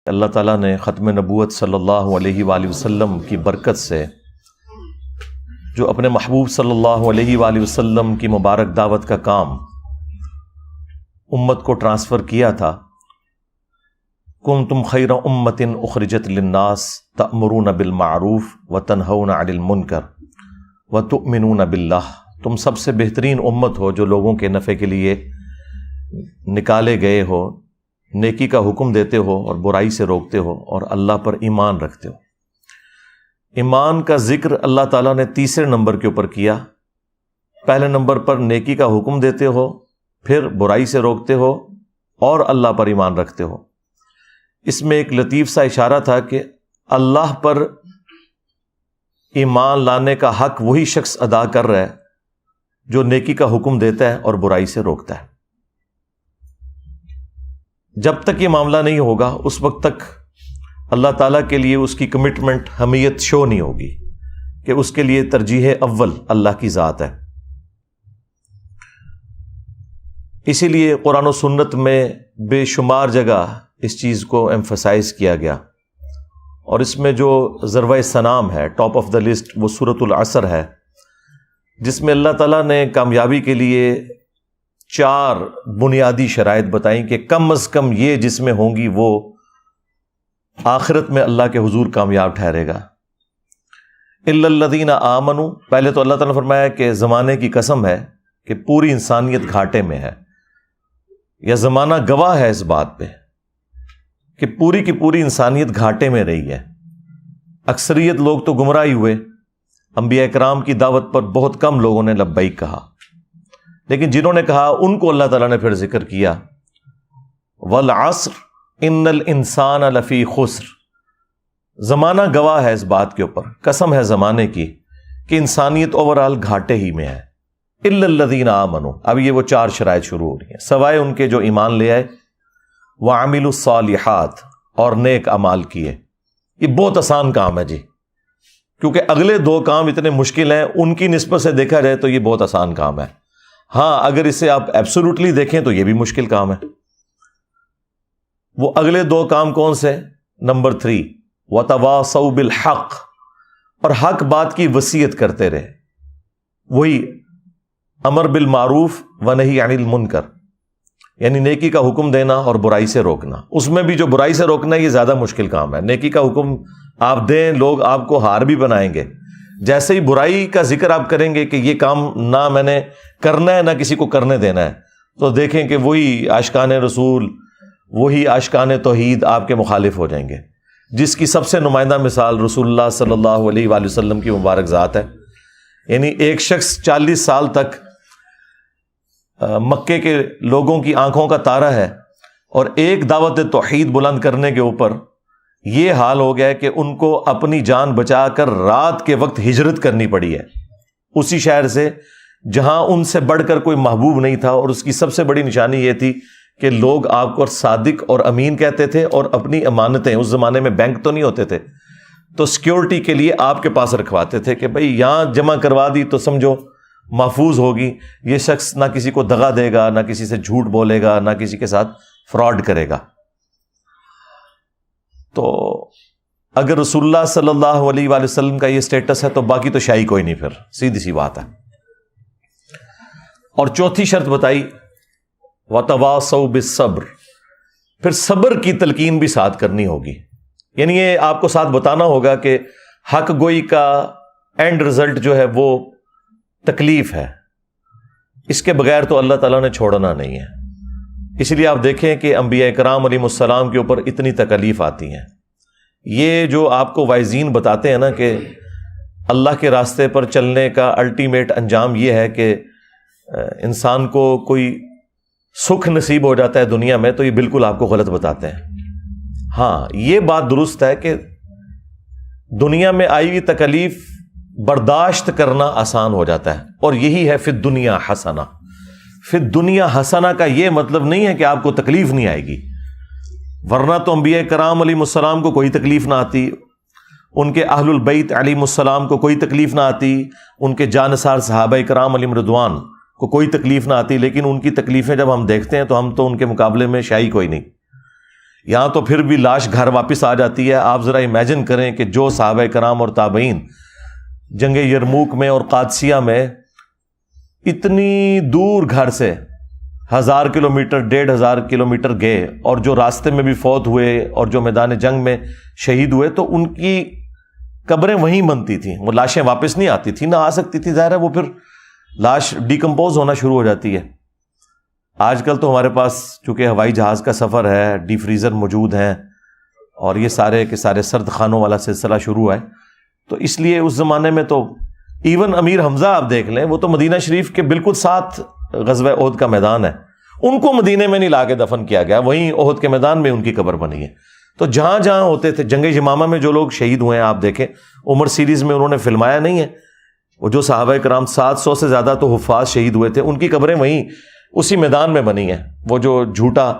اللہ تعالیٰ نے ختم نبوت صلی اللہ علیہ وآلہ وسلم کی برکت سے جو اپنے محبوب صلی اللہ علیہ وآلہ وسلم کی مبارک دعوت کا کام امت کو ٹرانسفر کیا تھا، کنتم خیر امۃ اخرجت للناس تأمرون بالمعروف وتنہون عن المنکر وتؤمنون باللہ، تم سب سے بہترین امت ہو جو لوگوں کے نفع کے لیے نکالے گئے ہو، نیکی کا حکم دیتے ہو اور برائی سے روکتے ہو اور اللہ پر ایمان رکھتے ہو۔ ایمان کا ذکر اللہ تعالیٰ نے تیسرے نمبر کے اوپر کیا۔ پہلے نمبر پر نیکی کا حکم دیتے ہو، پھر برائی سے روکتے ہو اور اللہ پر ایمان رکھتے ہو۔ اس میں ایک لطیف سا اشارہ تھا کہ اللہ پر ایمان لانے کا حق وہی شخص ادا کر رہا ہے جو نیکی کا حکم دیتا ہے اور برائی سے روکتا ہے۔ جب تک یہ معاملہ نہیں ہوگا اس وقت تک اللہ تعالیٰ کے لیے اس کی کمٹمنٹ، حمیت شو نہیں ہوگی کہ اس کے لیے ترجیح اول اللہ کی ذات ہے۔ اسی لیے قرآن و سنت میں بے شمار جگہ اس چیز کو ایمفسائز کیا گیا، اور اس میں جو ضربۂ سنام ہے، ٹاپ آف دا لسٹ، وہ سورۃ العصر ہے، جس میں اللہ تعالیٰ نے کامیابی کے لیے 4 بنیادی شرائط بتائیں کہ کم از کم یہ جس میں ہوں گی وہ آخرت میں اللہ کے حضور کامیاب ٹھہرے گا۔ الا الذین آمنوا، پہلے تو اللہ تعالیٰ نے فرمایا کہ زمانے کی قسم ہے کہ پوری انسانیت گھاٹے میں ہے، یا زمانہ گواہ ہے اس بات پہ کہ پوری کی پوری انسانیت گھاٹے میں رہی ہے۔ اکثریت لوگ تو گمراہی ہوئے، انبیاء کرام کی دعوت پر بہت کم لوگوں نے لبیک کہا، لیکن جنہوں نے کہا ان کو اللہ تعالیٰ نے پھر ذکر کیا، والعصر ان الانسان لفی خسر، زمانہ گواہ ہے اس بات کے اوپر، قسم ہے زمانے کی کہ انسانیت اوورآل گھاٹے ہی میں ہے۔ الا الذین آمنوا، اب یہ وہ 4 شرائط شروع ہو رہی ہیں، سوائے ان کے جو ایمان لے آئے، وعملوا الصالحات، اور نیک اعمال کیے۔ یہ بہت آسان کام ہے جی، کیونکہ اگلے 2 کام اتنے مشکل ہیں، ان کی نسبت سے دیکھا جائے تو یہ بہت آسان کام ہے۔ ہاں اگر اسے آپ ایبسولوٹلی دیکھیں تو یہ بھی مشکل کام ہے۔ وہ اگلے 2 کام کون سے؟ نمبر 3، وتواصوا بالحق، اور حق بات کی وصیت کرتے رہے، وہی امر بالمعروف ونہی عن المنکر، یعنی نیکی کا حکم دینا اور برائی سے روکنا۔ اس میں بھی جو برائی سے روکنا ہے یہ زیادہ مشکل کام ہے۔ نیکی کا حکم آپ دیں، لوگ آپ کو ہار بھی بنائیں گے، جیسے ہی برائی کا ذکر آپ کریں گے کہ یہ کام نہ میں نے کرنا ہے نہ کسی کو کرنے دینا ہے، تو دیکھیں کہ وہی عاشقان رسول، وہی عاشقان توحید آپ کے مخالف ہو جائیں گے، جس کی سب سے نمائندہ مثال رسول اللہ صلی اللہ علیہ وآلہ وسلم کی مبارک ذات ہے۔ یعنی ایک شخص 40 سال تک مکے کے لوگوں کی آنکھوں کا تارا ہے، اور ایک دعوت توحید بلند کرنے کے اوپر یہ حال ہو گیا ہے کہ ان کو اپنی جان بچا کر رات کے وقت ہجرت کرنی پڑی ہے اسی شہر سے جہاں ان سے بڑھ کر کوئی محبوب نہیں تھا، اور اس کی سب سے بڑی نشانی یہ تھی کہ لوگ آپ کو صادق اور امین کہتے تھے، اور اپنی امانتیں، اس زمانے میں بینک تو نہیں ہوتے تھے، تو سیکیورٹی کے لیے آپ کے پاس رکھواتے تھے کہ بھئی یہاں جمع کروا دی تو سمجھو محفوظ ہوگی، یہ شخص نہ کسی کو دغا دے گا، نہ کسی سے جھوٹ بولے گا، نہ کسی کے ساتھ فراڈ کرے گا۔ تو اگر رسول اللہ صلی اللہ علیہ وآلہ وسلم کا یہ سٹیٹس ہے تو باقی تو شاہی کوئی نہیں، پھر سیدھی سی بات ہے۔ اور چوتھی شرط بتائی، وتواصوا بالصبر، پھر صبر کی تلقین بھی ساتھ کرنی ہوگی، یعنی یہ آپ کو ساتھ بتانا ہوگا کہ حق گوئی کا اینڈ رزلٹ جو ہے وہ تکلیف ہے، اس کے بغیر تو اللہ تعالیٰ نے چھوڑنا نہیں ہے۔ اس لیے آپ دیکھیں کہ انبیاء کرام علیہ السلام کے اوپر اتنی تکالیف آتی ہیں۔ یہ جو آپ کو وائزین بتاتے ہیں نا کہ اللہ کے راستے پر چلنے کا الٹیمیٹ انجام یہ ہے کہ انسان کو کوئی سکھ نصیب ہو جاتا ہے دنیا میں، تو یہ بالکل آپ کو غلط بتاتے ہیں۔ ہاں یہ بات درست ہے کہ دنیا میں آئی ہوئی تکلیف برداشت کرنا آسان ہو جاتا ہے، اور یہی ہے فی الدنیا حسنہ۔ فی الدنیا حسنہ کا یہ مطلب نہیں ہے کہ آپ کو تکلیف نہیں آئے گی، ورنہ تو انبیاء کرام علیہ السلام کو کوئی تکلیف نہ آتی، ان کے اہل البیت علیہ السلام کو کوئی تکلیف نہ آتی، ان کے جانثار صحابہ کرام علیہم رضوان کو کوئی تکلیف نہ آتی، لیکن ان کی تکلیفیں جب ہم دیکھتے ہیں تو ہم تو ان کے مقابلے میں شاہی کوئی نہیں۔ یہاں تو پھر بھی لاش گھر واپس آ جاتی ہے. آپ ذرا امیجن کریں کہ جو صحابہ کرام اور تابعین جنگ یرموک میں اور قادسیہ میں اتنی دور گھر سے 1000 کلومیٹر 1500 کلومیٹر گئے, اور جو راستے میں بھی فوت ہوئے اور جو میدان جنگ میں شہید ہوئے, تو ان کی قبریں وہیں بنتی تھیں. وہ لاشیں واپس نہیں آتی تھیں, نہ آ سکتی تھی, ظاہر ہے وہ پھر لاش ڈیکمپوز ہونا شروع ہو جاتی ہے. آج کل تو ہمارے پاس چونکہ ہوائی جہاز کا سفر ہے, ڈی فریزر موجود ہیں, اور یہ سارے کے سارے سرد خانوں والا سلسلہ شروع ہے, تو اس لیے اس زمانے میں تو ایون امیر حمزہ آپ دیکھ لیں, وہ تو مدینہ شریف کے بالکل ساتھ غزوہ احد کا میدان ہے, ان کو مدینے میں نہیں لا کے دفن کیا گیا, وہیں احد کے میدان میں ان کی قبر بنی ہے. تو جہاں جہاں ہوتے تھے, جنگ یمامہ میں جو لوگ شہید ہوئے ہیں آپ دیکھیں, عمر سیریز میں انہوں نے فلمایا نہیں ہے, وہ جو صحابہ کرام 700 سے زیادہ تو حفاظ شہید ہوئے تھے, ان کی قبریں وہیں اسی میدان میں بنی ہیں. وہ جو جھوٹا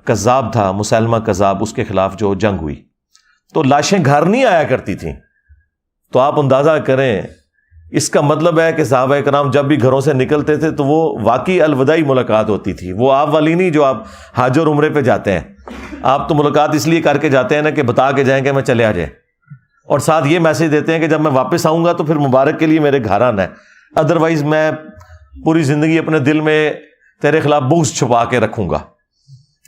کذاب تھا مسیلمہ کذاب, اس کے خلاف جو جنگ ہوئی, تو لاشیں گھر نہیں آیا کرتی تھیں. تو آپ اندازہ کریں, اس کا مطلب ہے کہ صحابہ کرام جب بھی گھروں سے نکلتے تھے تو وہ واقعی الوداعی ملاقات ہوتی تھی. وہ آپ والی نہیں جو آپ حج اور عمرے پہ جاتے ہیں, آپ تو ملاقات اس لیے کر کے جاتے ہیں نا کہ بتا کے جائیں کہ میں چلے آ جائیں, اور ساتھ یہ میسج دیتے ہیں کہ جب میں واپس آؤں گا تو پھر مبارک کے لیے میرے گھر آنا ہے, ادروائز میں پوری زندگی اپنے دل میں تیرے خلاف بغض چھپا کے رکھوں گا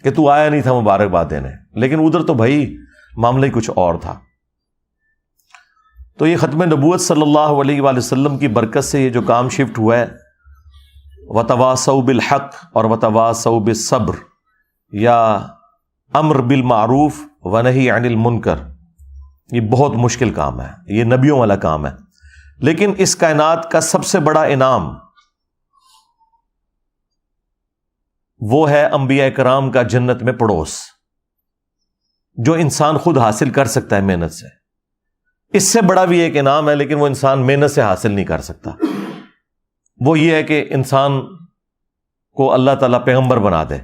کہ تو آیا نہیں تھا مبارکباد دینے. لیکن ادھر تو بھائی معاملہ ہی کچھ اور تھا. تو یہ ختم نبوت صلی اللہ علیہ وآلہ وسلم کی برکت سے یہ جو کام شفٹ ہوا ہے, وتواصوا بالحق اور وتواصوا بالصبر, یا امر بالمعروف ونہی عن المنکر, یہ بہت مشکل کام ہے, یہ نبیوں والا کام ہے. لیکن اس کائنات کا سب سے بڑا انعام وہ ہے انبیاء کرام کا جنت میں پڑوس, جو انسان خود حاصل کر سکتا ہے محنت سے. اس سے بڑا بھی ایک انعام ہے, لیکن وہ انسان محنت سے حاصل نہیں کر سکتا. وہ یہ ہے کہ انسان کو اللہ تعالیٰ پیغمبر بنا دے.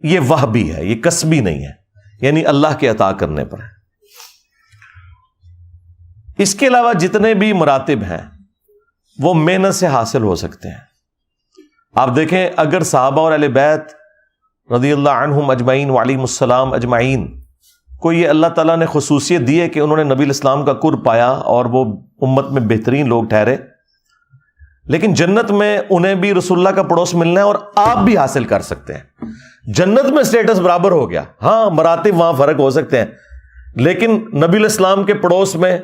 یہ وہبی ہے, یہ کسبی نہیں ہے, یعنی اللہ کے عطا کرنے پر ہے. اس کے علاوہ جتنے بھی مراتب ہیں وہ محنت سے حاصل ہو سکتے ہیں. آپ دیکھیں, اگر صحابہ اور اہل بیت رضی اللہ عنہم اجمعین وعلیہم السلام اجمعین کو یہ اللہ تعالیٰ نے خصوصیت دی ہے کہ انہوں نے نبی الاسلام کا قرب پایا اور وہ امت میں بہترین لوگ ٹھہرے, لیکن جنت میں انہیں بھی رسول اللہ کا پڑوس ملنا ہے, اور آپ بھی حاصل کر سکتے ہیں. جنت میں سٹیٹس برابر ہو گیا, ہاں مراتب وہاں فرق ہو سکتے ہیں, لیکن نبی الاسلام کے پڑوس میں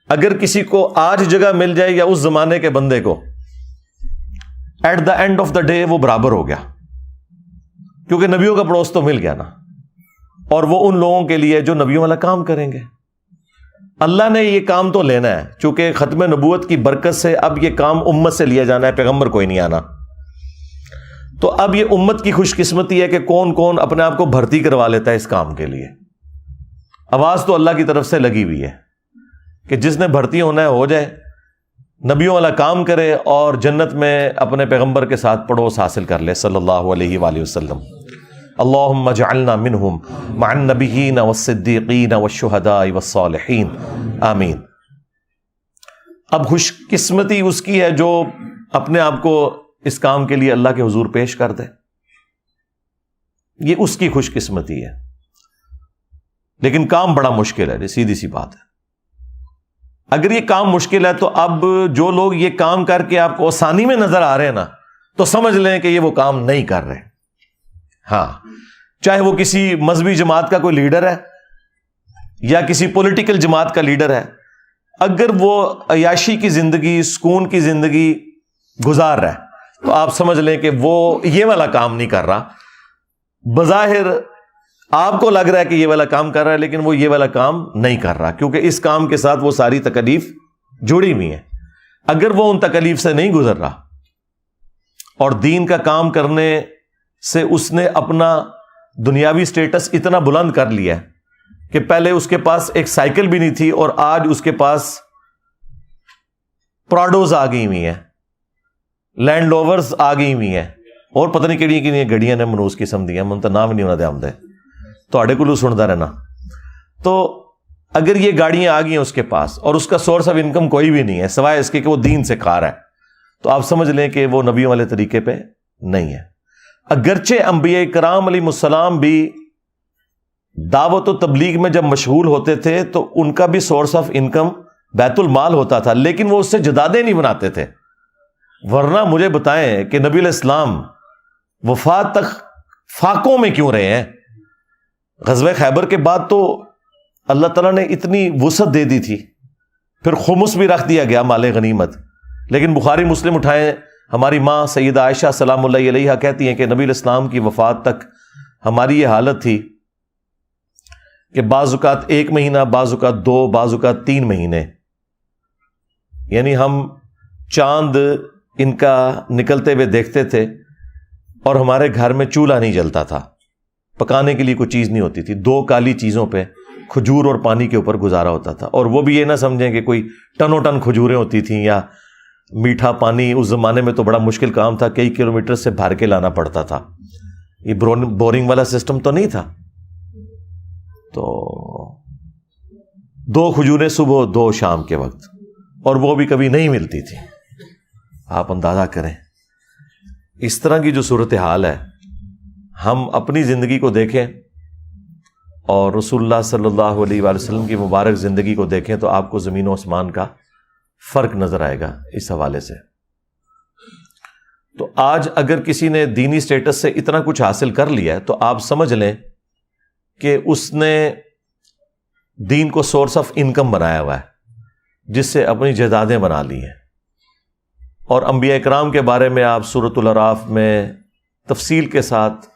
اگر کسی کو آج جگہ مل جائے یا اس زمانے کے بندے کو, at the end of the day وہ برابر ہو گیا, کیونکہ نبیوں کا پڑوس تو مل گیا نا. اور وہ ان لوگوں کے لیے جو نبیوں والا کام کریں گے. اللہ نے یہ کام تو لینا ہے, چونکہ ختم نبوت کی برکت سے اب یہ کام امت سے لیا جانا ہے, پیغمبر کوئی نہیں آنا. تو اب یہ امت کی خوش قسمتی ہے کہ کون کون اپنے آپ کو بھرتی کروا لیتا ہے اس کام کے لیے. آواز تو اللہ کی طرف سے لگی ہوئی ہے کہ جس نے بھرتی ہونا ہے ہو جائے, نبیوں والا کام کرے, اور جنت میں اپنے پیغمبر کے ساتھ پڑوس حاصل کر لے صلی اللہ علیہ وآلہ وسلم. اللہم اجعلنا منہم مع النبیین والصدیقین والشہداء والصالحین, آمین. اب خوش قسمتی اس کی ہے جو اپنے آپ کو اس کام کے لیے اللہ کے حضور پیش کر دے, یہ اس کی خوش قسمتی ہے. لیکن کام بڑا مشکل ہے, سیدھی سی بات ہے. اگر یہ کام مشکل ہے تو اب جو لوگ یہ کام کر کے آپ کو آسانی میں نظر آ رہے ہیں نا, تو سمجھ لیں کہ یہ وہ کام نہیں کر رہے. ہاں, چاہے وہ کسی مذہبی جماعت کا کوئی لیڈر ہے یا کسی پولیٹیکل جماعت کا لیڈر ہے, اگر وہ عیاشی کی زندگی, سکون کی زندگی گزار رہا ہے تو آپ سمجھ لیں کہ وہ یہ والا کام نہیں کر رہا. بظاہر آپ کو لگ رہا ہے کہ یہ والا کام کر رہا ہے, لیکن وہ یہ والا کام نہیں کر رہا, کیونکہ اس کام کے ساتھ وہ ساری تکلیف جڑی ہوئی ہیں. اگر وہ ان تکلیف سے نہیں گزر رہا اور دین کا کام کرنے سے اس نے اپنا دنیاوی سٹیٹس اتنا بلند کر لیا کہ پہلے اس کے پاس ایک سائیکل بھی نہیں تھی اور آج اس کے پاس پراڈوز آ گئی ہوئی ہیں, لینڈ روورز آ گئی ہوئی ہیں, اور پتہ نہیں کہڑی کہڑی گڑیاں نے منوس قسم دی ہیں, من تو نام نہیں ہونا دے آمدے تو کو سنتا رہنا. تو اگر یہ گاڑیاں آ گئی ہیں اس کے پاس اور اس کا سورس آف انکم کوئی بھی نہیں ہے سوائے اس کے کہ وہ دین سے کھا رہا ہے, تو آپ سمجھ لیں کہ وہ نبیوں والے طریقے پہ نہیں ہے. اگرچہ انبیاء کرام علیہ السلام بھی دعوت و تبلیغ میں جب مشغول ہوتے تھے تو ان کا بھی سورس آف انکم بیت المال ہوتا تھا، لیکن وہ اس سے جدادیں نہیں بناتے تھے. ورنہ مجھے بتائیں کہ نبی علیہ السلام وفات تک فاقوں میں کیوں رہے ہیں؟ غزوہ خیبر کے بعد تو اللہ تعالیٰ نے اتنی وسعت دے دی تھی، پھر خمس بھی رکھ دیا گیا مال غنیمت. لیکن بخاری مسلم اٹھائیں، ہماری ماں سیدہ عائشہ سلام اللہ علیہا کہتی ہیں کہ نبی علیہ السلام کی وفات تک ہماری یہ حالت تھی کہ بعض اوقات 1 مہینہ، بعض اوقات 2، بعض اوقات 3 مہینے، یعنی ہم چاند ان کا نکلتے ہوئے دیکھتے تھے اور ہمارے گھر میں چولہا نہیں جلتا تھا، پکانے کے لیے کوئی چیز نہیں ہوتی تھی. 2 کالی چیزوں پہ کھجور اور پانی کے اوپر گزارا ہوتا تھا. اور وہ بھی یہ نہ سمجھیں کہ کوئی ٹنوں ٹن کھجوریں ہوتی تھیں یا میٹھا پانی. اس زمانے میں تو بڑا مشکل کام تھا، کئی کلومیٹر سے بھر کے لانا پڑتا تھا. یہ بورنگ والا سسٹم تو نہیں تھا. تو 2 کھجوریں صبح، 2 شام کے وقت، اور وہ بھی کبھی نہیں ملتی تھی. آپ اندازہ کریں اس طرح کی جو صورتحال ہے. ہم اپنی زندگی کو دیکھیں اور رسول اللہ صلی اللہ علیہ وآلہ وسلم کی مبارک زندگی کو دیکھیں تو آپ کو زمین و آسمان کا فرق نظر آئے گا اس حوالے سے. تو آج اگر کسی نے دینی سٹیٹس سے اتنا کچھ حاصل کر لیا ہے تو آپ سمجھ لیں کہ اس نے دین کو سورس آف انکم بنایا ہوا ہے، جس سے اپنی جائیدادیں بنا لی ہیں. اور انبیاء کرام کے بارے میں آپ سورۃ الاعراف میں تفصیل کے ساتھ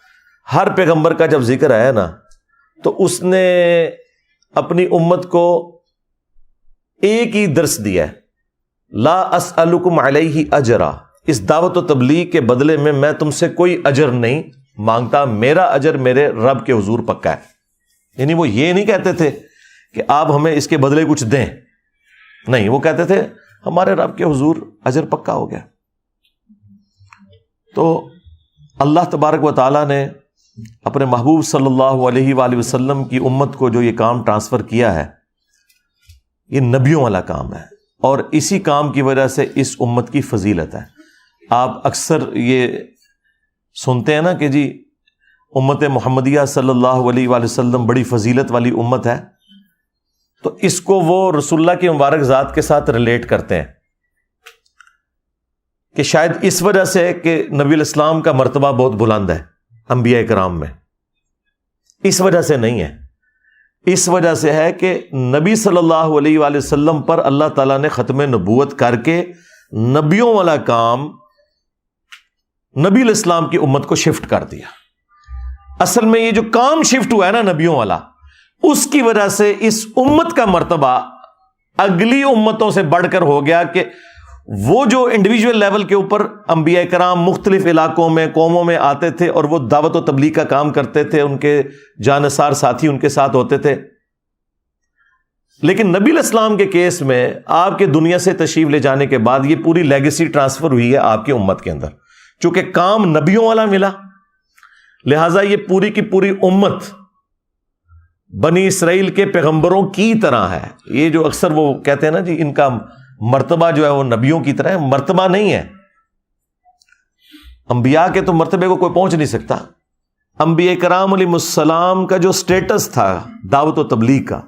ہر پیغمبر کا جب ذکر آیا نا تو اس نے اپنی امت کو ایک ہی درس دیا ہے، لا اسألکم علیہ اجرا. اس دعوت و تبلیغ کے بدلے میں تم سے کوئی اجر نہیں مانگتا، میرا اجر میرے رب کے حضور پکا ہے. یعنی وہ یہ نہیں کہتے تھے کہ آپ ہمیں اس کے بدلے کچھ دیں، نہیں، وہ کہتے تھے ہمارے رب کے حضور اجر پکا ہو گیا. تو اللہ تبارک و تعالیٰ نے اپنے محبوب صلی اللہ علیہ وآلہ وسلم کی امت کو جو یہ کام ٹرانسفر کیا ہے، یہ نبیوں والا کام ہے، اور اسی کام کی وجہ سے اس امت کی فضیلت ہے. آپ اکثر یہ سنتے ہیں نا کہ جی امت محمدیہ صلی اللہ علیہ وآلہ وسلم بڑی فضیلت والی امت ہے، تو اس کو وہ رسول اللہ کی مبارک ذات کے ساتھ ریلیٹ کرتے ہیں کہ شاید اس وجہ سے کہ نبی علیہ السلام کا مرتبہ بہت بلند ہے انبیاء کرام میں. اس وجہ سے نہیں ہے، اس وجہ سے ہے کہ نبی صلی اللہ علیہ وآلہ وسلم پر اللہ تعالیٰ نے ختم نبوت کر کے نبیوں والا کام نبی علیہ السلام کی امت کو شفٹ کر دیا. اصل میں یہ جو کام شفٹ ہوا ہے نا نبیوں والا، اس کی وجہ سے اس امت کا مرتبہ اگلی امتوں سے بڑھ کر ہو گیا کہ وہ جو انڈیویجول لیول کے اوپر انبیاء کرام مختلف علاقوں میں، قوموں میں آتے تھے اور وہ دعوت و تبلیغ کا کام کرتے تھے، ان کے جانثار ساتھی ان کے ساتھ ہوتے تھے. لیکن نبی علیہ السلام کے کیس میں آپ کے دنیا سے تشریف لے جانے کے بعد یہ پوری لیگیسی ٹرانسفر ہوئی ہے آپ کی امت کے اندر. چونکہ کام نبیوں والا ملا، لہٰذا یہ پوری کی پوری امت بنی اسرائیل کے پیغمبروں کی طرح ہے. یہ جو اکثر وہ کہتے ہیں نا جی ان کا مرتبہ جو ہے وہ نبیوں کی طرح ہے، مرتبہ نہیں ہے. انبیاء کے تو مرتبے کو کوئی پہنچ نہیں سکتا. انبیاء کرام علیہ السلام کا جو سٹیٹس تھا دعوت و تبلیغ کا،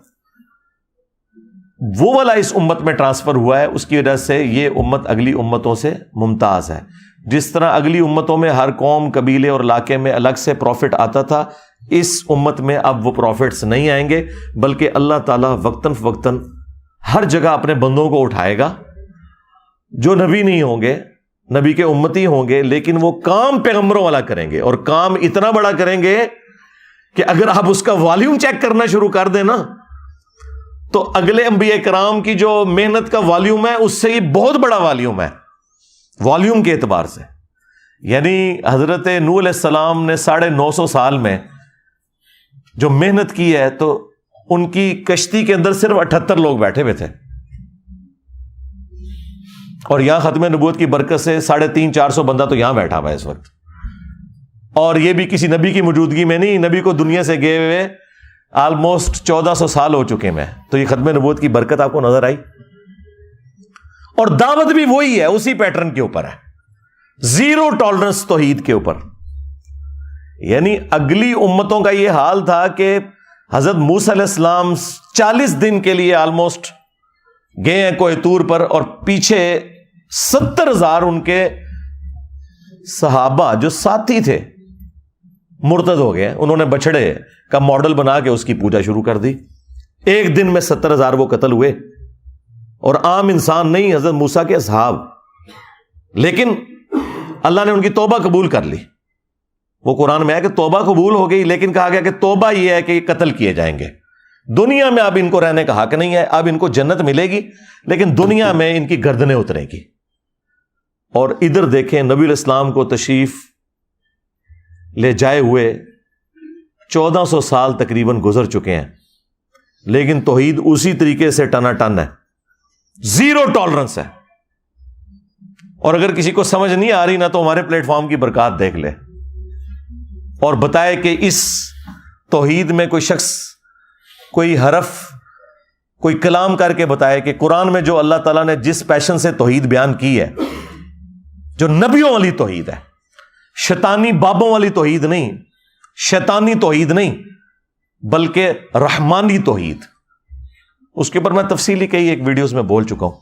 وہ والا اس امت میں ٹرانسفر ہوا ہے. اس کی وجہ سے یہ امت اگلی امتوں سے ممتاز ہے. جس طرح اگلی امتوں میں ہر قوم، قبیلے اور علاقے میں الگ سے پروفٹ آتا تھا، اس امت میں اب وہ پروفٹس نہیں آئیں گے، بلکہ اللہ تعالیٰ وقتاً فوقتاً ہر جگہ اپنے بندوں کو اٹھائے گا جو نبی نہیں ہوں گے، نبی کے امتی ہوں گے، لیکن وہ کام پیغمبروں والا کریں گے، اور کام اتنا بڑا کریں گے کہ اگر آپ اس کا والیوم چیک کرنا شروع کر دیں نا تو اگلے انبیاء کرام کی جو محنت کا والیوم ہے اس سے یہ بہت بڑا والیوم ہے والیوم کے اعتبار سے. یعنی حضرت نوح علیہ السلام نے 950 سال میں جو محنت کی ہے تو ان کی کشتی کے اندر صرف 78 لوگ بیٹھے ہوئے تھے، اور یہاں ختم نبوت کی برکت سے 350-400 بندہ تو یہاں بیٹھا ہوا ہے اس وقت، اور یہ بھی کسی نبی کی موجودگی میں نہیں. نبی کو دنیا سے گئے ہوئے آلموسٹ 1400 سال ہو چکے میں. تو یہ ختم نبوت کی برکت آپ کو نظر آئی، اور دعوت بھی وہی ہے، اسی پیٹرن کے اوپر ہے، زیرو ٹالرنس توحید کے اوپر. یعنی اگلی امتوں کا یہ حال تھا کہ حضرت موسیٰ علیہ السلام 40 دن کے لیے آلموسٹ گئے ہیں کوہ طور پر، اور پیچھے 70,000 ان کے صحابہ جو ساتھی تھے مرتد ہو گئے. انہوں نے بچڑے کا ماڈل بنا کے اس کی پوجا شروع کر دی. ایک دن میں 70,000 وہ قتل ہوئے، اور عام انسان نہیں، حضرت موسیٰ کے اصحاب. لیکن اللہ نے ان کی توبہ قبول کر لی. وہ قرآن میں ہے کہ توبہ قبول ہو گئی، لیکن کہا گیا کہ توبہ یہ ہے کہ یہ قتل کیے جائیں گے. دنیا میں اب ان کو رہنے کا حق نہیں ہے، اب ان کو جنت ملے گی، لیکن دنیا میں ان کی گردنیں اترے گی. اور ادھر دیکھیں نبی علیہ السلام کو تشریف لے جائے ہوئے 1400 سال تقریباً گزر چکے ہیں، لیکن توحید اسی طریقے سے ٹنا ٹن ہے، زیرو ٹالرنس ہے. اور اگر کسی کو سمجھ نہیں آ رہی نا تو ہمارے پلیٹ فارم کی برکات دیکھ لے اور بتائے کہ اس توحید میں کوئی شخص کوئی حرف کوئی کلام کر کے بتائے کہ قرآن میں جو اللہ تعالیٰ نے جس پیشن سے توحید بیان کی ہے، جو نبیوں والی توحید ہے، شیطانی بابوں والی توحید نہیں، شیطانی توحید نہیں، بلکہ رحمانی توحید. اس کے اوپر میں تفصیلی کئی ایک ویڈیوز میں بول چکا ہوں.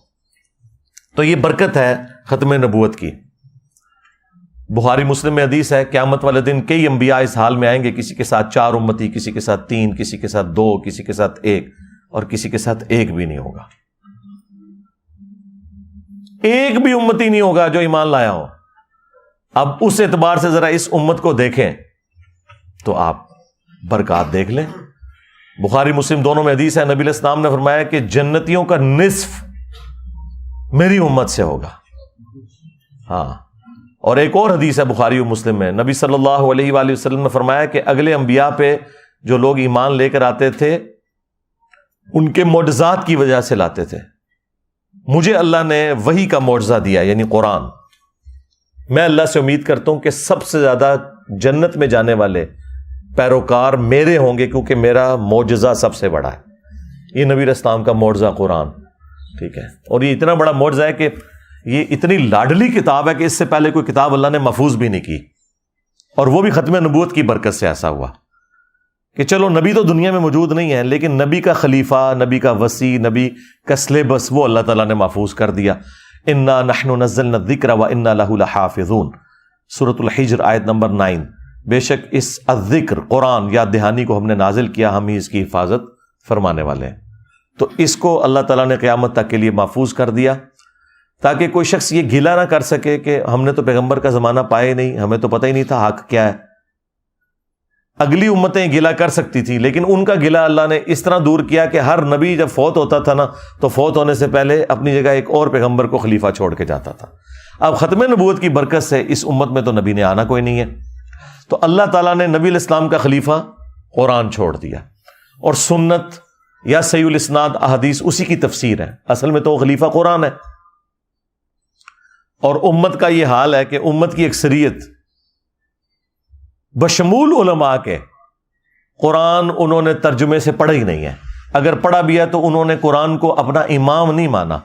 تو یہ برکت ہے ختم نبوت کی. بخاری مسلم میں حدیث ہے قیامت والے دن کئی انبیاء اس حال میں آئیں گے، کسی کے ساتھ 4 امتی، کسی کے ساتھ 3، کسی کے ساتھ 2، کسی کے ساتھ 1، اور کسی کے ساتھ 1 بھی نہیں ہوگا. ایک بھی امتی نہیں ہوگا جو ایمان لایا ہو. اب اس اعتبار سے ذرا اس امت کو دیکھیں تو آپ برکات دیکھ لیں. بخاری مسلم دونوں میں حدیث ہے، نبی علیہ السلام نے فرمایا کہ جنتیوں کا نصف میری امت سے ہوگا. ہاں، اور ایک اور حدیث ہے بخاری و مسلم میں، نبی صلی اللہ علیہ وآلہ وسلم نے فرمایا کہ اگلے انبیاء پہ جو لوگ ایمان لے کر آتے تھے ان کے معجزات کی وجہ سے لاتے تھے. مجھے اللہ نے وحی کا معجزہ دیا، یعنی قرآن. میں اللہ سے امید کرتا ہوں کہ سب سے زیادہ جنت میں جانے والے پیروکار میرے ہوں گے، کیونکہ میرا معجزہ سب سے بڑا ہے. یہ نبی علیہ السلام کا معجزہ قرآن، ٹھیک ہے. اور یہ اتنا بڑا معجزہ ہے کہ یہ اتنی لاڈلی کتاب ہے کہ اس سے پہلے کوئی کتاب اللہ نے محفوظ بھی نہیں کی، اور وہ بھی ختم نبوت کی برکت سے ایسا ہوا کہ چلو نبی تو دنیا میں موجود نہیں ہے، لیکن نبی کا خلیفہ، نبی کا وصی، نبی کا سلیبس وہ اللہ تعالیٰ نے محفوظ کر دیا. انا نحن نزلنا الذکر وانا لہ لحافظون، سورۃ الحجر آیت نمبر 9. بے شک اس الذکر قرآن یاد دہانی کو ہم نے نازل کیا، ہم ہی اس کی حفاظت فرمانے والے ہیں. تو اس کو اللہ تعالیٰ نے قیامت تک کے لیے محفوظ کر دیا تاکہ کوئی شخص یہ گلہ نہ کر سکے کہ ہم نے تو پیغمبر کا زمانہ پایا ہی نہیں، ہمیں تو پتہ ہی نہیں تھا حق کیا ہے. اگلی امتیں گلہ کر سکتی تھی، لیکن ان کا گلہ اللہ نے اس طرح دور کیا کہ ہر نبی جب فوت ہوتا تھا نا تو فوت ہونے سے پہلے اپنی جگہ ایک اور پیغمبر کو خلیفہ چھوڑ کے جاتا تھا. اب ختم نبوت کی برکت سے اس امت میں تو نبی نے آنا کوئی نہیں ہے، تو اللہ تعالیٰ نے نبی علیہ السلام کا خلیفہ قرآن چھوڑ دیا، اور سنت یا صحیح الاسناد احادیث اسی کی تفسیر ہے. اصل میں تو وہ خلیفہ قرآن ہے. اور امت کا یہ حال ہے کہ امت کی اکثریت بشمول علماء کے قرآن انہوں نے ترجمے سے پڑھا ہی نہیں ہے. اگر پڑھا بھی ہے تو انہوں نے قرآن کو اپنا امام نہیں مانا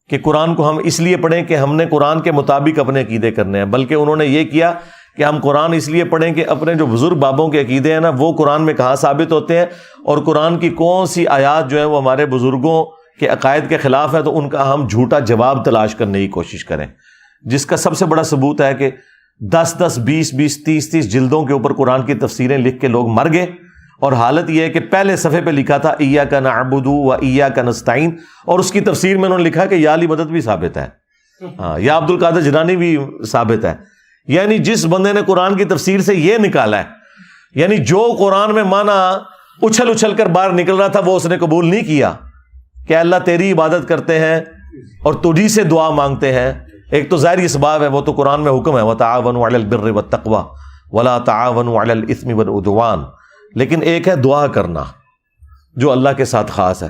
کہ قرآن کو ہم اس لیے پڑھیں کہ ہم نے قرآن کے مطابق اپنے عقیدے کرنے ہیں، بلکہ انہوں نے یہ کیا کہ ہم قرآن اس لیے پڑھیں کہ اپنے جو بزرگ بابوں کے عقیدے ہیں نا وہ قرآن میں کہاں ثابت ہوتے ہیں، اور قرآن کی کون سی آیات جو ہیں وہ ہمارے بزرگوں کے عقائد کے خلاف ہے تو ان کا ہم جھوٹا جواب تلاش کرنے کی کوشش کریں. جس کا سب سے بڑا ثبوت ہے کہ 10 20 30 جلدوں کے اوپر قرآن کی تفسیریں لکھ کے لوگ مر گئے، اور حالت یہ ہے کہ پہلے صفحے پہ لکھا تھا ایاک نعبد و ایاک نستعین، اور اس کی تفسیر میں انہوں نے لکھا کہ یا علی مدد بھی ثابت ہے، ہاں یا عبد القادر جیلانی بھی ثابت ہے. یعنی جس بندے نے قرآن کی تفسیر سے یہ نکالا ہے، یعنی جو قرآن میں معنی اچھل اچھل کر باہر نکل رہا تھا وہ اس نے قبول نہیں کیا کہ اللہ تیری عبادت کرتے ہیں اور تجھی سے دعا مانگتے ہیں. ایک تو ظاہری اسباب ہے، وہ تو قرآن میں حکم ہے وَتَعَاوَنُوا عَلَى الْبِرِّ وَالتَّقْوَى وَلَا تَعَاوَنُوا عَلَى الْإِثْمِ وَالْعُدْوَانِ، لیکن ایک ہے دعا کرنا جو اللہ کے ساتھ خاص ہے.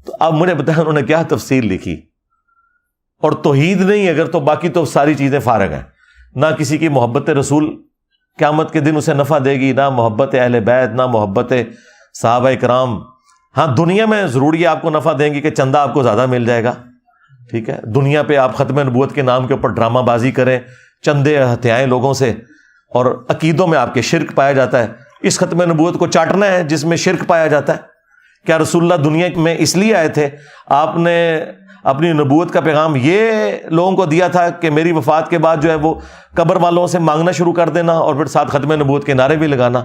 تو اب مجھے بتائیں انہوں نے کیا تفسیر لکھی، اور توحید نہیں اگر تو باقی تو ساری چیزیں فارغ ہیں. نہ کسی کی محبت رسول قیامت کے دن اسے نفع دے گی، نہ محبت اہل بیت، نہ محبت صحابہ کرام. ہاں دنیا میں ضروری ہے آپ کو نفع دیں گی کہ چندہ آپ کو زیادہ مل جائے گا، ٹھیک ہے. دنیا پہ آپ ختم نبوت کے نام کے اوپر ڈرامہ بازی کریں، چندے ہتھیائیں لوگوں سے، اور عقیدوں میں آپ کے شرک پایا جاتا ہے، اس ختم نبوت کو چاٹنا ہے جس میں شرک پایا جاتا ہے؟ کیا رسول اللہ دنیا میں اس لیے آئے تھے؟ آپ نے اپنی نبوت کا پیغام یہ لوگوں کو دیا تھا کہ میری وفات کے بعد جو ہے وہ قبر والوں سے مانگنا شروع کر دینا اور پھر ساتھ ختم نبوت کے نعرے بھی لگانا؟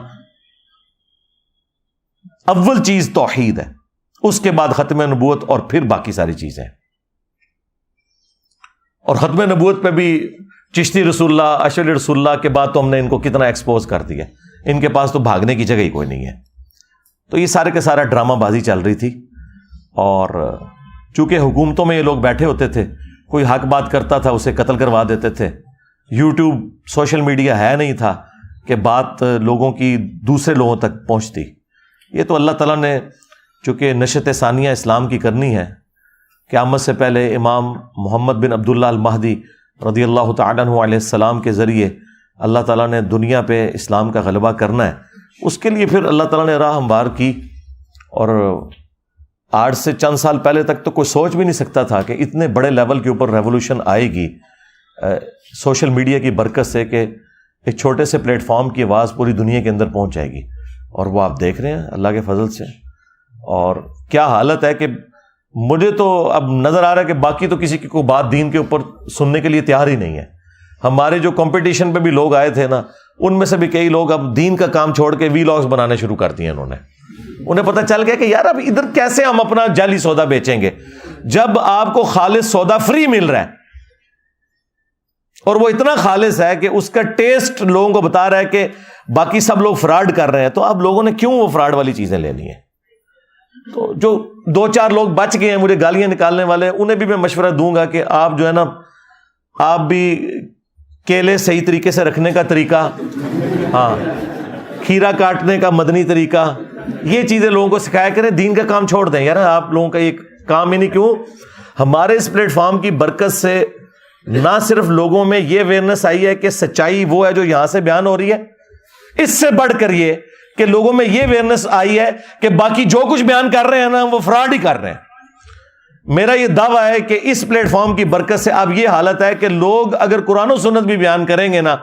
اول چیز توحید ہے، اس کے بعد ختم نبوت اور پھر باقی ساری چیزیں. اور ختم نبوت پہ بھی چشتی رسول اللہ، اشعری رسول اللہ کے بعد تو ہم نے ان کو کتنا ایکسپوز کر دیا، ان کے پاس تو بھاگنے کی جگہ ہی کوئی نہیں ہے. تو یہ سارے کے سارا ڈرامہ بازی چل رہی تھی، اور چونکہ حکومتوں میں یہ لوگ بیٹھے ہوتے تھے، کوئی حق بات کرتا تھا اسے قتل کروا دیتے تھے. یوٹیوب، سوشل میڈیا ہے نہیں تھا کہ بات لوگوں کی دوسرے لوگوں تک پہنچتی. یہ تو اللہ تعالیٰ نے چونکہ نشت ثانیہ اسلام کی کرنی ہے، قیامت سے پہلے امام محمد بن عبداللہ المہدی رضی اللہ تعالیٰ عنہ علیہ السلام کے ذریعے اللہ تعالیٰ نے دنیا پہ اسلام کا غلبہ کرنا ہے. اس کے لیے پھر اللہ تعالیٰ نے راہ ہموار کی، اور آج سے چند سال پہلے تک تو کوئی سوچ بھی نہیں سکتا تھا کہ اتنے بڑے لیول کے اوپر ریولوشن آئے گی سوشل میڈیا کی برکت سے، کہ ایک چھوٹے سے پلیٹ فارم کی آواز پوری دنیا کے اندر پہنچ جائے گی. اور وہ آپ دیکھ رہے ہیں اللہ کے فضل سے. اور کیا حالت ہے کہ مجھے تو اب نظر آ رہا ہے کہ باقی تو کسی کی کوئی بات دین کے اوپر سننے کے لیے تیار ہی نہیں ہے. ہمارے جو کمپٹیشن پہ بھی لوگ آئے تھے نا، ان میں سے بھی کئی لوگ اب دین کا کام چھوڑ کے وی لاگز بنانے شروع کر دیے. انہیں پتہ چل گیا کہ یار اب ادھر کیسے ہم اپنا جعلی سودا بیچیں گے جب آپ کو خالص سودا فری مل رہا ہے، اور وہ اتنا خالص ہے کہ اس کا ٹیسٹ لوگوں کو بتا رہا ہے کہ باقی سب لوگ فراڈ کر رہے ہیں. تو اب لوگوں نے کیوں وہ فراڈ والی چیزیں لینی ہیں؟ تو جو 2-4 لوگ بچ گئے ہیں مجھے گالیاں نکالنے والے، انہیں بھی میں مشورہ دوں گا کہ آپ جو ہے نا، آپ بھی کیلے صحیح طریقے سے رکھنے کا طریقہ، ہاں، کھیرا کاٹنے کا مدنی طریقہ، یہ چیزیں لوگوں کو سکھایا کریں. دین کا کام چھوڑ دیں یار، آپ لوگوں کا یہ کام ہی نہیں. کیوں؟ ہمارے اس پلیٹ فارم کی برکت سے نہ صرف لوگوں میں یہ اویئرنیس آئی ہے کہ سچائی وہ ہے جو یہاں سے بیان ہو رہی ہے، اس سے بڑھ کر یہ کہ لوگوں میں یہ اویئرنیس آئی ہے کہ باقی جو کچھ بیان کر رہے ہیں نا وہ فراڈ ہی کر رہے ہیں. میرا یہ دعویٰ ہے کہ اس پلیٹ فارم کی برکت سے اب یہ حالت ہے کہ لوگ اگر قرآن و سنت بھی بیان کریں گے نا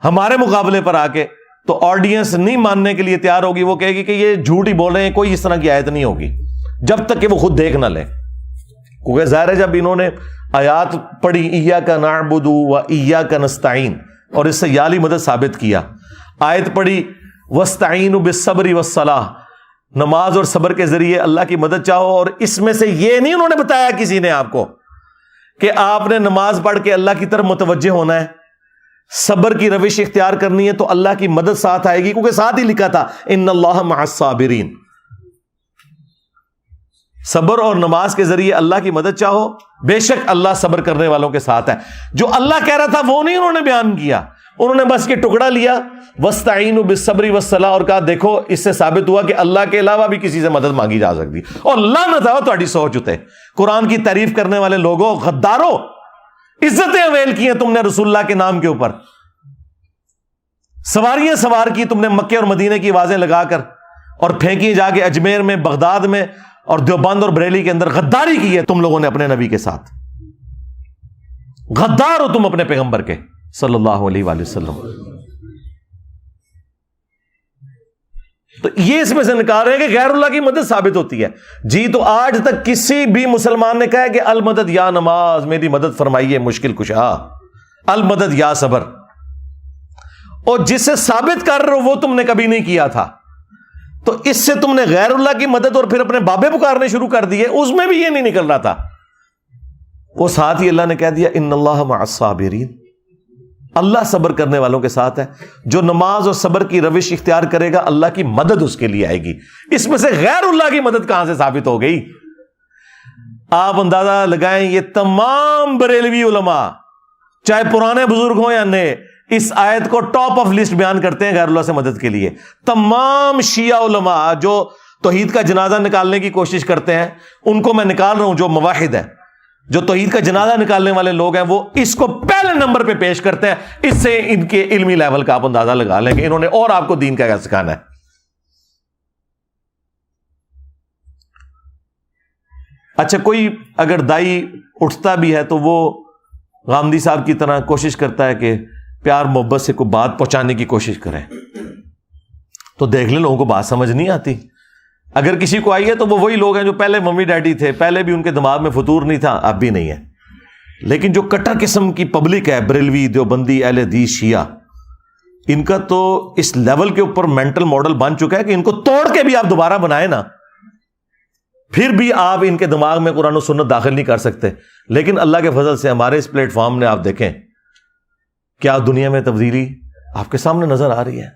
ہمارے مقابلے پر آ کے، تو آڈینس نہیں ماننے کے لیے تیار ہوگی. وہ کہے گی کہ یہ جھوٹ ہی بول رہے ہیں، کوئی اس طرح کی آیت نہیں ہوگی جب تک کہ وہ خود دیکھ نہ لیں. کیونکہ ظاہر ہے جب انہوں نے آیات پڑھی ایاک نعبد و ایاک نستعین، اور اس سے یالی مدد ثابت کیا، آیت پڑھی واستعینوا بالصبر والصلاۃ، نماز اور صبر کے ذریعے اللہ کی مدد چاہو. اور اس میں سے یہ نہیں انہوں نے بتایا کسی نے آپ کو کہ آپ نے نماز پڑھ کے اللہ کی طرف متوجہ ہونا ہے، صبر کی روش اختیار کرنی ہے تو اللہ کی مدد ساتھ آئے گی، کیونکہ ساتھ ہی لکھا تھا ان اللہ مع الصابرین. صبر اور نماز کے ذریعے اللہ کی مدد چاہو، بے شک اللہ صبر کرنے والوں کے ساتھ ہے. جو اللہ کہہ رہا تھا وہ نہیں انہوں نے بیان کیا، انہوں نے بس یہ ٹکڑا لیا واستعینوا بالصبر والصلاۃ اور کہا دیکھو اس سے ثابت ہوا کہ اللہ کے علاوہ بھی کسی سے مدد مانگی جا سکتی. اور لعنت ہے تہاڈی سوچ اتے، قرآن کی تعریف کرنے والے لوگوں، غداروں، عزتیں اویل کی ہیں تم نے رسول اللہ کے نام کے اوپر، سواریاں سوار کی تم نے مکے اور مدینے کی آوازیں لگا کر، اور پھینکی جا کے اجمیر میں، بغداد میں اور دیوبند اور بریلی کے اندر. غداری کی ہے تم لوگوں نے اپنے نبی کے ساتھ، غدار ہو تم اپنے پیغمبر کے صلی اللہ علیہ وآلہ وسلم. تو یہ اس میں سے نکال رہے ہیں کہ غیر اللہ کی مدد ثابت ہوتی ہے. جی تو آج تک کسی بھی مسلمان نے کہا ہے کہ المدد یا نماز میری مدد فرمائیے مشکل کشا، المدد یا صبر، اور جسے ثابت کر رہے ہو وہ تم نے کبھی نہیں کیا تھا. تو اس سے تم نے غیر اللہ کی مدد اور پھر اپنے بابے پکارنے شروع کر دیے، اس میں بھی یہ نہیں نکل رہا تھا. وہ ساتھ ہی اللہ نے کہہ دیا ان اللہ مع الصابرین، اللہ صبر کرنے والوں کے ساتھ ہے. جو نماز اور صبر کی روش اختیار کرے گا اللہ کی مدد اس کے لیے آئے گی. اس میں سے غیر اللہ کی مدد کہاں سے ثابت ہو گئی؟ آپ اندازہ لگائیں، یہ تمام بریلوی علماء چاہے پرانے بزرگ ہوں یا نئے اس آیت کو ٹاپ آف لسٹ بیان کرتے ہیں غیر اللہ سے مدد کے لیے. تمام شیعہ علماء جو توحید کا جنازہ نکالنے کی کوشش کرتے ہیں ان کو میں نکال رہا ہوں، جو موحد ہے، جو توحید کا جنازہ نکالنے والے لوگ ہیں، وہ اس کو پہلے نمبر پہ پیش کرتے ہیں. اس سے ان کے علمی لیول کا آپ اندازہ لگا لیں کہ انہوں نے اور آپ کو دین کا کیا سکھانا ہے. اچھا، کوئی اگر دائی اٹھتا بھی ہے تو وہ غامدی صاحب کی طرح کوشش کرتا ہے کہ پیار محبت سے کوئی بات پہنچانے کی کوشش کریں تو دیکھ لیں لوگوں کو بات سمجھ نہیں آتی. اگر کسی کو آئی ہے تو وہ وہی لوگ ہیں جو پہلے ممی ڈیڈی تھے, پہلے بھی ان کے دماغ میں فطور نہیں تھا, اب بھی نہیں ہے. لیکن جو کٹر قسم کی پبلک ہے, بریلوی, دیوبندی, اہل حدیث, شیعہ, ان کا تو اس لیول کے اوپر مینٹل ماڈل بن چکا ہے کہ ان کو توڑ کے بھی آپ دوبارہ بنائیں نا, پھر بھی آپ ان کے دماغ میں قرآن و سنت داخل نہیں کر سکتے. لیکن اللہ کے فضل سے ہمارے اس پلیٹ فارم نے آپ دیکھیں کیا دنیا میں تبدیلی آپ کے سامنے نظر آ رہی ہے.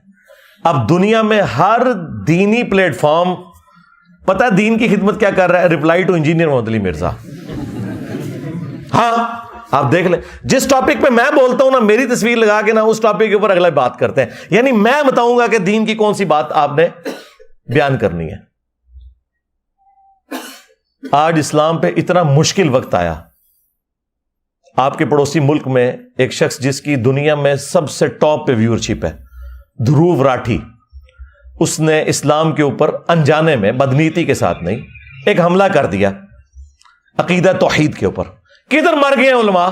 اب دنیا میں ہر دینی پلیٹ فارم, پتہ ہے دین کی خدمت کیا کر رہا ہے؟ رپلائی ٹو انجینئر محمد علی مرزا. ہاں آپ دیکھ لیں, جس ٹاپک پہ میں بولتا ہوں نا, میری تصویر لگا کے نا اس ٹاپک کے اوپر اگلا بات کرتے ہیں. یعنی میں بتاؤں گا کہ دین کی کون سی بات آپ نے بیان کرنی ہے. آج اسلام پہ اتنا مشکل وقت آیا. آپ کے پڑوسی ملک میں ایک شخص جس کی دنیا میں سب سے ٹاپ پہ ویورشپ ہے, دھروو راٹھی, اس نے اسلام کے اوپر انجانے میں, بدنیتی کے ساتھ نہیں, ایک حملہ کر دیا عقیدہ توحید کے اوپر. کدھر مر گئے علماء؟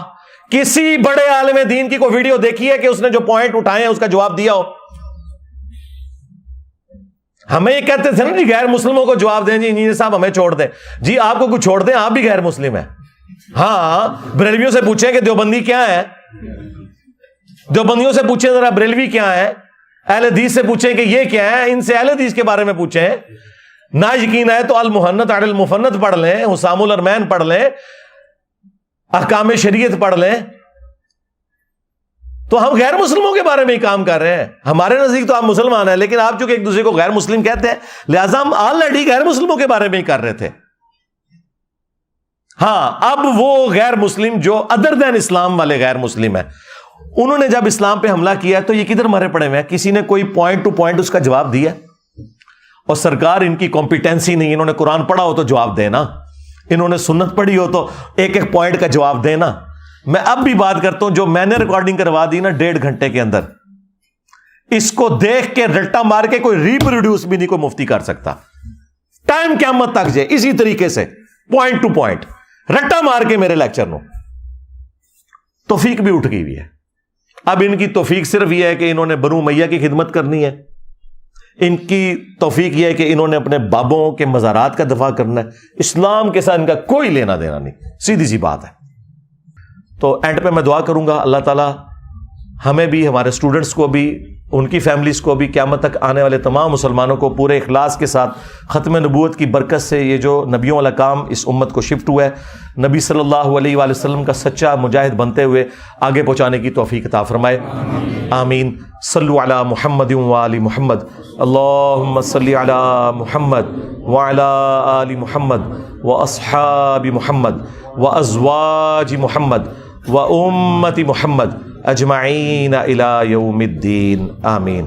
کسی بڑے عالم دین کی کوئی ویڈیو دیکھی ہے کہ اس نے جو پوائنٹ اٹھائے ہیں اس کا جواب دیا ہو؟ ہمیں یہ کہتے تھے نا جی غیر مسلموں کو جواب دیں, جی انجینئر صاحب ہمیں چھوڑ دیں. جی آپ کو کچھ چھوڑ دیں, آپ بھی غیر مسلم ہیں. ہاں بریلویوں سے پوچھیں کہ دیوبندی کیا ہے, دیوبندیوں سے پوچھیں ذرا بریلوی کیا ہے, اہل حدیث سے پوچھیں کہ یہ کیا ہے, ان سے اہل حدیث کے بارے میں پوچھیں. نہ یقین ہے تو المحنت علی المفنت پڑھ لیں, حسام الارمین پڑھ لیں, احکام شریعت پڑھ لیں. تو ہم غیر مسلموں کے بارے میں ہی کام کر رہے ہیں. ہمارے نزدیک تو آپ مسلمان ہیں, لیکن آپ چونکہ ایک دوسرے کو غیر مسلم کہتے ہیں, لہذا ہم آلریڈی غیر مسلموں کے بارے میں ہی کر رہے تھے. ہاں اب وہ غیر مسلم جو ادر دین اسلام والے غیر مسلم ہیں, انہوں نے جب اسلام پہ حملہ کیا تو یہ کدھر مرے پڑے ہوئے ہیں؟ کسی نے کوئی پوائنٹ ٹو پوائنٹ اس کا جواب دیا؟ اور سرکار ان کی کمپیٹنسی نہیں, انہوں نے قرآن پڑھا ہو تو جواب دینا, انہوں نے سنت پڑھی ہو تو ایک ایک پوائنٹ کا جواب دینا. میں اب بھی بات کرتا ہوں, جو میں نے ریکارڈنگ کروا دی نا 1.5 گھنٹے کے اندر, اس کو دیکھ کے رٹا مار کے کوئی ریپروڈیوس بھی نہیں کوئی مفتی کر سکتا. ٹائم قیامت تک جائے اسی طریقے سے پوائنٹ ٹو پوائنٹ رٹا مار کے میرے لیکچر نو. توفیق بھی اٹھ گئی ہوئی ہے. اب ان کی توفیق صرف یہ ہے کہ انہوں نے بنو امیہ کی خدمت کرنی ہے, ان کی توفیق یہ ہے کہ انہوں نے اپنے بابوں کے مزارات کا دفاع کرنا ہے. اسلام کے ساتھ ان کا کوئی لینا دینا نہیں, سیدھی سی بات ہے. تو اینڈ پہ میں دعا کروں گا اللہ تعالیٰ ہمیں بھی, ہمارے اسٹوڈنٹس کو بھی, ان کی فیملیز کو بھی, قیامت تک آنے والے تمام مسلمانوں کو پورے اخلاص کے ساتھ ختم نبوت کی برکت سے یہ جو نبیوں والا کام اس امت کو شفٹ ہوا ہے, نبی صلی اللہ علیہ وآلہ وسلم کا سچا مجاہد بنتے ہوئے آگے پہنچانے کی توفیق عطا فرمائے. آمین. صلو علی محمد وآل محمد. اللہم صلی علی محمد وعلی آل محمد واصحاب محمد وازواج محمد وامت محمد اجمعین الی یوم الدین. آمین.